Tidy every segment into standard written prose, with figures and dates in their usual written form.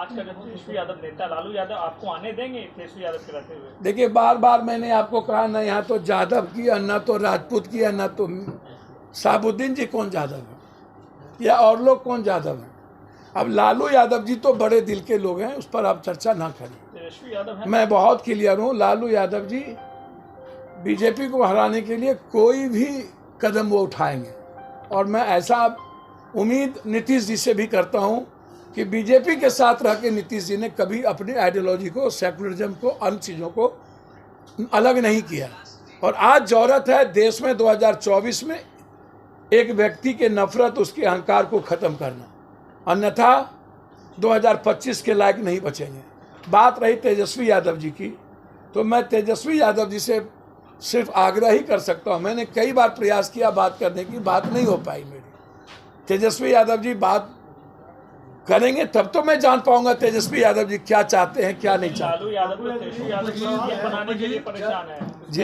आज का जो तेजस्वी यादव नेता लालू यादव आपको आने देंगे तेजस्वी यादव के रहते हुए? देखिए, बार बार मैंने आपको कहा ना, यहाँ तो यादव की है, ना तो राजपूत की है, ना तो साबुद्दीन जी कौन यादव है या और लोग कौन यादव है। अब लालू यादव जी तो बड़े दिल के लोग हैं, उस पर आप चर्चा ना करें। तेजस्वी यादव है, मैं बहुत क्लियर हूँ, लालू यादव जी बीजेपी को हराने के लिए कोई भी कदम वो उठाएंगे, और मैं ऐसा उम्मीद नीतीश जी से भी करता हूँ कि बीजेपी के साथ रह के नीतीश जी ने कभी अपनी आइडियोलॉजी को, सेकुलरिज्म को, अन्य चीज़ों को अलग नहीं किया। और आज जरूरत है देश में 2024 में एक व्यक्ति के नफरत, उसके अहंकार को ख़त्म करना, अन्यथा 2025 के लायक नहीं बचेंगे। बात रही तेजस्वी यादव जी की, तो मैं तेजस्वी यादव जी से सिर्फ आग्रह ही कर सकता हूँ। मैंने कई बार प्रयास किया बात करने की, बात नहीं हो पाई मेरी। तेजस्वी यादव जी बात करेंगे तब तो मैं जान पाऊंगा तेजस्वी यादव जी क्या चाहते हैं, क्या नहीं चाहते। लालू यादव तो तेजस्वी यादव को सीएम बनाने के लिए परेशान है जी।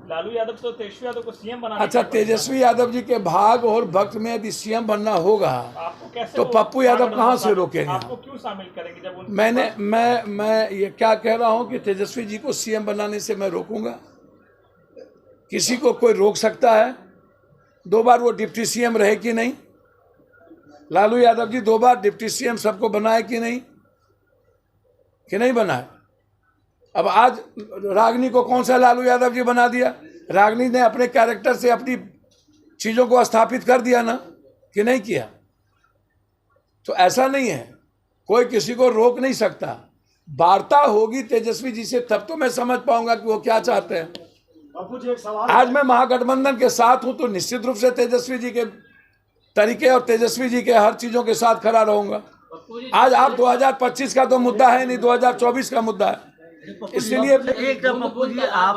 लालू यादव तो तेजस्वी यादव को सीएम बनाने अच्छा, के लिए तेजस्वी यादव जी के भाग और वक्त में यदि सीएम बनना होगा आपको कैसे तो पप्पू यादव कहाँ से रोकेंगे? आपको क्यों शामिल करेंगे जब मैं ये क्या कह रहा हूँ कि तेजस्वी जी को सीएम बनाने से मैं रोकूंगा? किसी को कोई रोक सकता है? 2 बार वो डिप्टी सीएम रहे कि नहीं? लालू यादव जी 2 बार डिप्टी सीएम सबको बनाए कि नहीं बनाए? अब आज रागनी को कौन सा लालू यादव जी बना दिया? रागनी ने अपने कैरेक्टर से अपनी चीज़ों को स्थापित कर दिया ना, कि नहीं किया? तो ऐसा नहीं है, कोई किसी को रोक नहीं सकता। वार्ता होगी तेजस्वी जी से तब तो मैं समझ पाऊंगा कि वो क्या चाहते हैं। जी, एक सवाल आज मैं महागठबंधन के साथ हूं तो निश्चित रूप से तेजस्वी जी के तरीके और तेजस्वी जी के हर चीजों के साथ खड़ा रहूंगा। आज आप 2025 का तो मुद्दा है नहीं, 2024 का मुद्दा है। इसलिए एक पप्पू जी आप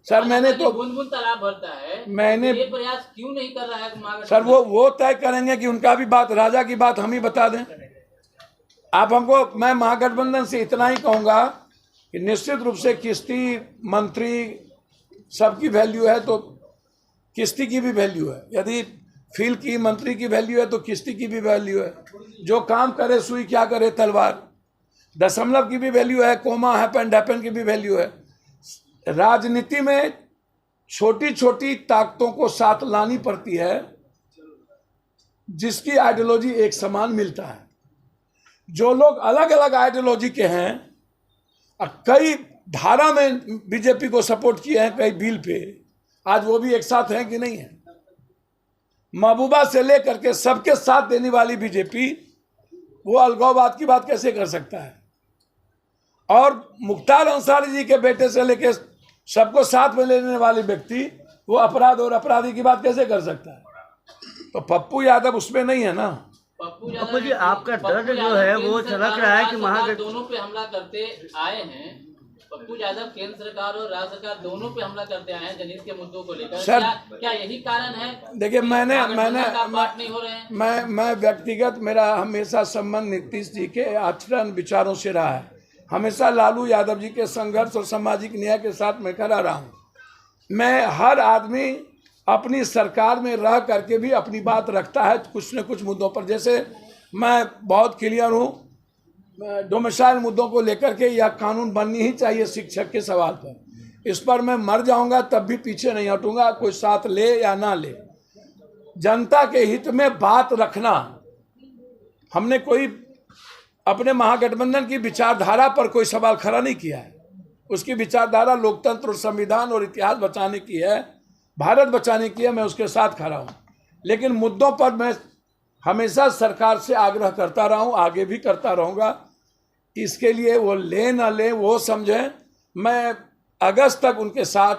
सर, मैंने तो बूंद तालाब भरता है, मैंने ये प्रयास क्यों नहीं कर रहा है? सर, वो तय करेंगे कि उनका भी बात, राजा की बात हम ही बता दें। आप हमको, मैं महागठबंधन से इतना ही कहूंगा कि निश्चित रूप से किश्ती मंत्री सबकी वैल्यू है तो किश्ती की भी वैल्यू है। यदि फील्ड की मंत्री की वैल्यू है तो किश्ती की भी वैल्यू है। जो काम करे सुई क्या करे तलवार, दशमलव की भी वैल्यू है, कोमा हैपन डैपन की भी वैल्यू है। राजनीति में छोटी छोटी ताकतों को साथ लानी पड़ती है, जिसकी आइडियोलॉजी एक समान मिलता है। जो लोग अलग अलग आइडियोलॉजी के हैं और कई धारा में बीजेपी को सपोर्ट किए हैं, कई बिल पे, आज वो भी एक साथ हैं कि नहीं है? महबूबा से लेकर के सबके साथ देने वाली बीजेपी वो अलगाववाद की बात कैसे कर सकता है? और मुख्तार अंसारी जी के बेटे से लेकर सबको साथ में लेने वाले व्यक्ति वो अपराध और अपराधी की बात कैसे कर सकता है? तो पप्पू यादव उसमें नहीं है ना। पप्पू जी, आपका दर्द जो है वो झलक रहा है कि महागठबंधन दोनों पे हमला करते आए हैं। पप्पू यादव केंद्र सरकार और राज्य सरकार दोनों पे हमला करते आए हैं जनहित के मुद्दों को लेकर। सर, क्या यही कारण है? देखिए, मैं व्यक्तिगत, मेरा हमेशा संबंध नीतीश जी के आचरण विचारों से रहा है। हमेशा लालू यादव जी के संघर्ष और सामाजिक न्याय के साथ मैं खड़ा रहा हूँ। मैं, हर आदमी अपनी सरकार में रह करके भी अपनी बात रखता है कुछ न कुछ मुद्दों पर। जैसे मैं बहुत क्लियर हूँ डोमिसाइल मुद्दों को लेकर के, यह कानून बननी ही चाहिए शिक्षक के सवाल पर। इस पर मैं मर जाऊंगा तब भी पीछे नहीं हटूंगा, कोई साथ ले या ना ले। जनता के हित में बात रखना, हमने कोई अपने महागठबंधन की विचारधारा पर कोई सवाल खड़ा नहीं किया है। उसकी विचारधारा लोकतंत्र और संविधान और इतिहास बचाने की है, भारत बचाने की है, मैं उसके साथ खड़ा हूँ। लेकिन मुद्दों पर मैं हमेशा सरकार से आग्रह करता रहा हूँ, आगे भी करता रहूँगा। इसके लिए वो ले ना ले वो समझें, मैं अगस्त तक उनके साथ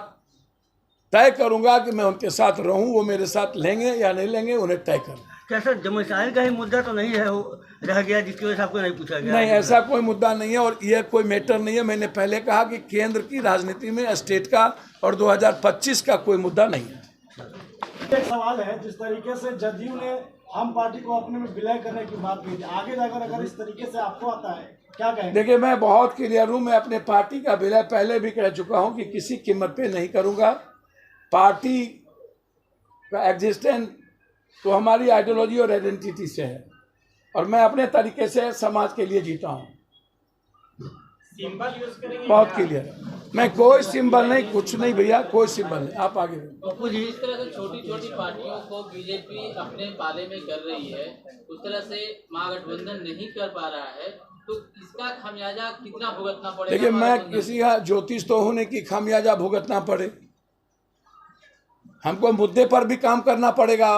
तय करूँगा कि मैं उनके साथ रहूँ। वो मेरे साथ लेंगे या नहीं लेंगे उन्हें तय करना। क्या सर, डोमिसाइल का ही मुद्दा तो नहीं है, वो रह गया जिसकी वजह से आपको नहीं पूछा गया? नहीं, ऐसा कोई मुद्दा नहीं है और यह कोई मैटर नहीं है। मैंने पहले कहा कि केंद्र की राजनीति में स्टेट का और 2025 का कोई मुद्दा नहीं है। एक सवाल है, जिस तरीके से जदयू ने हम पार्टी को अपने में विलय करने की बात की, आगे जाकर अगर इस तरीके से आपको आता है क्या कहेंगे? देखिए, मैं बहुत क्लियर हूँ, मैं अपने पार्टी का विलय पहले भी कह चुका हूँ कि किसी कीमत पे नहीं करूँगा। पार्टी का एग्जिस्टेंस तो हमारी आइडियोलॉजी और आइडेंटिटी से है और मैं अपने तरीके से समाज के लिए जीता हूँ। सिंबल यूज करेंगे बहुत क्लियर है। मैं कोई सिंबल नहीं, कुछ नहीं भैया, कोई सिंबल नहीं। आप आगे बढ़ो। पप्पू जी, इस तरह से छोटी छोटी पार्टियों को बीजेपी अपने पाले में कर रही है, उस तरह से महागठबंधन नहीं कर पा रहा है, तो इसका खामियाजा कितना भुगतना पड़ेगा? देखिए, मैं किसी का ज्योतिष तो होने की खामियाजा भुगतना पड़े, हमको मुद्दे पर भी काम करना पड़ेगा,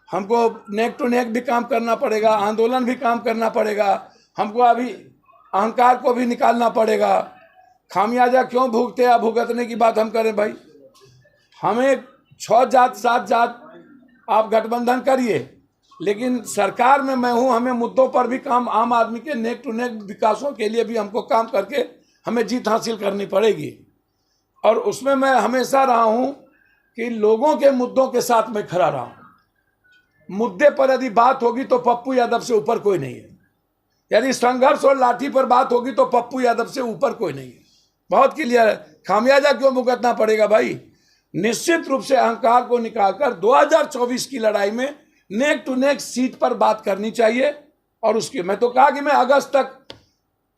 हमको नेक टू नेक भी काम करना पड़ेगा, आंदोलन भी काम करना पड़ेगा, हमको अभी अहंकार को भी निकालना पड़ेगा। खामियाजा क्यों भुगते या भुगतने की बात हम करें भाई? हमें 6 जात 7 जात आप गठबंधन करिए, लेकिन सरकार में मैं हूं, हमें मुद्दों पर भी काम, आम आदमी के नेक टू नेक विकासों के लिए भी हमको काम करके हमें जीत हासिल करनी पड़ेगी। और उसमें मैं हमेशा रहा हूं कि लोगों के मुद्दों के साथ मैं खड़ा रहा हूं। मुद्दे पर यदि बात होगी तो पप्पू यादव से ऊपर कोई नहीं है, यदि संघर्ष और लाठी पर बात होगी तो पप्पू यादव से ऊपर कोई नहीं है। बहुत क्लियर है। खामियाजा क्यों भुगतना पड़ेगा भाई? निश्चित रूप से अहंकार को निकालकर 2024 की लड़ाई में नेक टू नेक सीट पर बात करनी चाहिए। और उसकी मैं तो कहा कि मैं अगस्त तक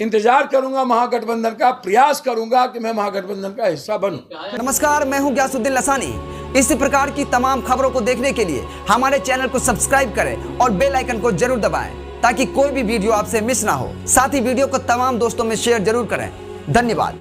इंतजार करूंगा, महागठबंधन का प्रयास करूंगा कि मैं महागठबंधन का हिस्सा बनूं। नमस्कार, मैं हूं ग्यासुद्दीन लसानी। इसी प्रकार की तमाम खबरों को देखने के लिए हमारे चैनल को सब्सक्राइब करें और बेल आइकन को जरूर दबाएं ताकि कोई भी वीडियो आपसे मिस ना हो। साथ ही वीडियो को तमाम दोस्तों में शेयर जरूर करें। धन्यवाद।